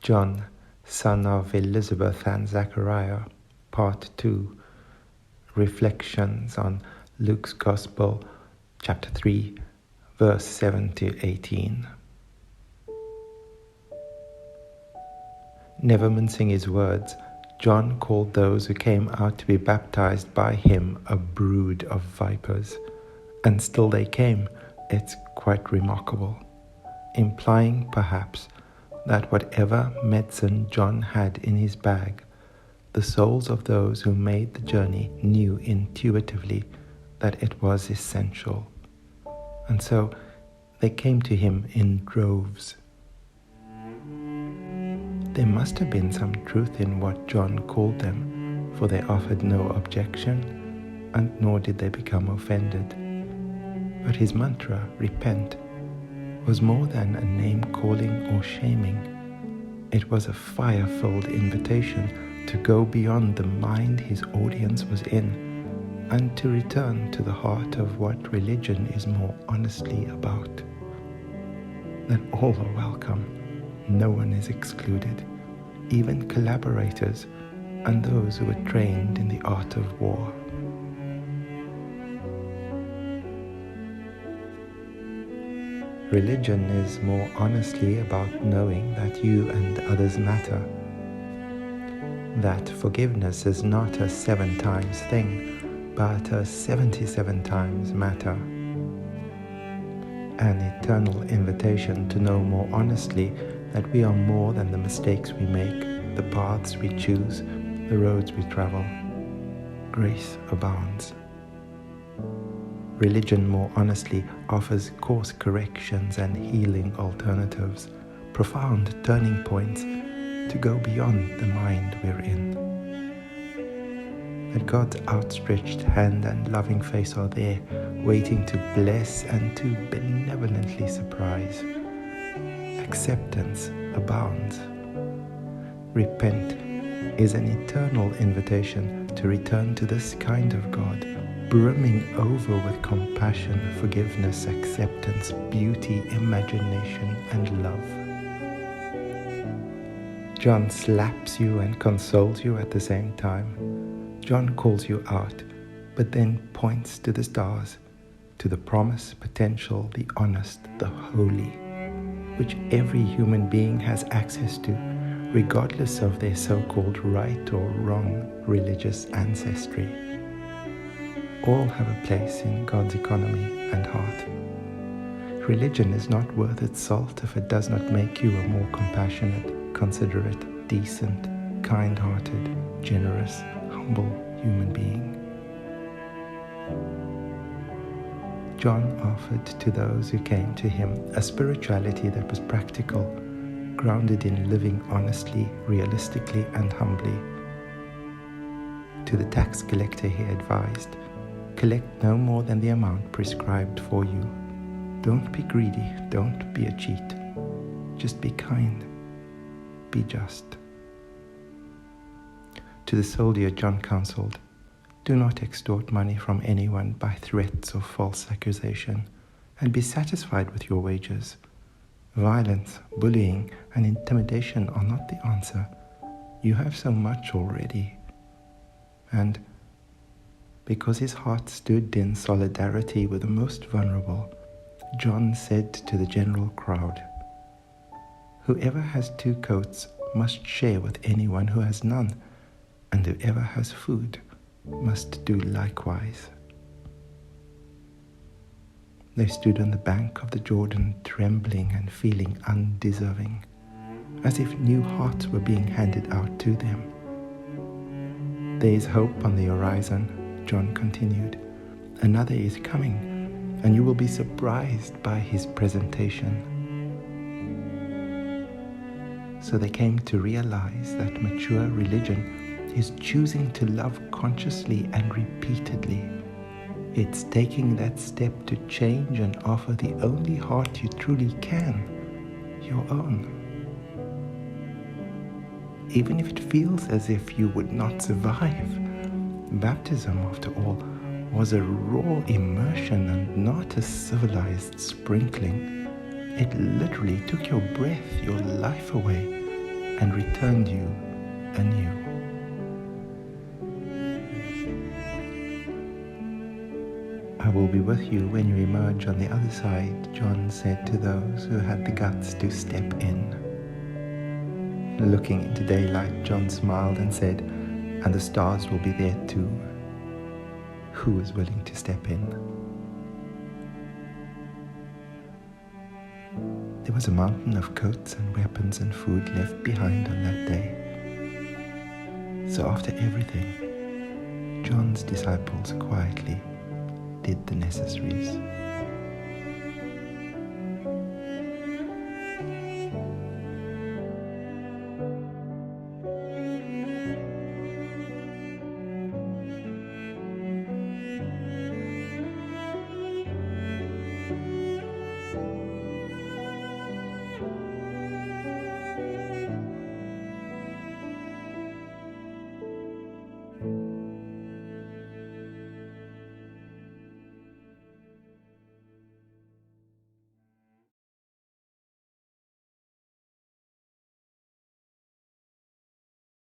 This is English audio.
John, son of Elizabeth and Zechariah, Part 2, Reflections on Luke's Gospel, Chapter 3, verse 7 to 18. Never mincing his words, John called those who came out to be baptized by him a brood of vipers. And still they came. It's quite remarkable. Implying, perhaps, that whatever medicine John had in his bag, the souls of those who made the journey knew intuitively that it was essential. And so they came to him in droves. There must have been some truth in what John called them, for they offered no objection, and nor did they become offended. But his mantra, repent, was more than a name-calling or shaming. It was a fire-filled invitation to go beyond the mind his audience was in and to return to the heart of what religion is more honestly about. That all are welcome, no one is excluded, even collaborators and those who were trained in the art of war. Religion is more honestly about knowing that you and others matter, that forgiveness is not a 7 times thing, but a 77 times matter. An eternal invitation to know more honestly that we are more than the mistakes we make, the paths we choose, the roads we travel. Grace abounds. Religion more honestly offers course corrections and healing alternatives, profound turning points to go beyond the mind we're in. That God's outstretched hand and loving face are there, waiting to bless and to benevolently surprise. Acceptance abounds. Repent is an eternal invitation to return to this kind of God, brimming over with compassion, forgiveness, acceptance, beauty, imagination, and love. John slaps you and consoles you at the same time. John calls you out, but then points to the stars, to the promise, potential, the honest, the holy, which every human being has access to, regardless of their so-called right or wrong religious ancestry. All have a place in God's economy and heart. Religion is not worth its salt if it does not make you a more compassionate, considerate, decent, kind-hearted, generous, humble human being. John offered to those who came to him a spirituality that was practical, grounded in living honestly, realistically, and humbly. To the tax collector he advised, collect no more than the amount prescribed for you. Don't be greedy, don't be a cheat. Just be kind, be just. To the soldier John counseled, do not extort money from anyone by threats or false accusation, and be satisfied with your wages. Violence, bullying, and intimidation are not the answer. You have so much already. And because his heart stood in solidarity with the most vulnerable, John said to the general crowd, whoever has 2 coats must share with anyone who has none, and whoever has food must do likewise. They stood on the bank of the Jordan, trembling and feeling undeserving, as if new hearts were being handed out to them. There is hope on the horizon, John continued. Another is coming, and you will be surprised by his presentation. So they came to realize that mature religion is choosing to love consciously and repeatedly. It's taking that step to change and offer the only heart you truly can, your own. Even if it feels as if you would not survive. Baptism, after all, was a raw immersion and not a civilized sprinkling. It literally took your breath, your life away, and returned you anew. I will be with you when you emerge on the other side, John said to those who had the guts to step in. Looking into daylight, John smiled and said, and the stars will be there too. Who is willing to step in? There was a mountain of coats and weapons and food left behind on that day. So after everything, John's disciples quietly did the necessaries.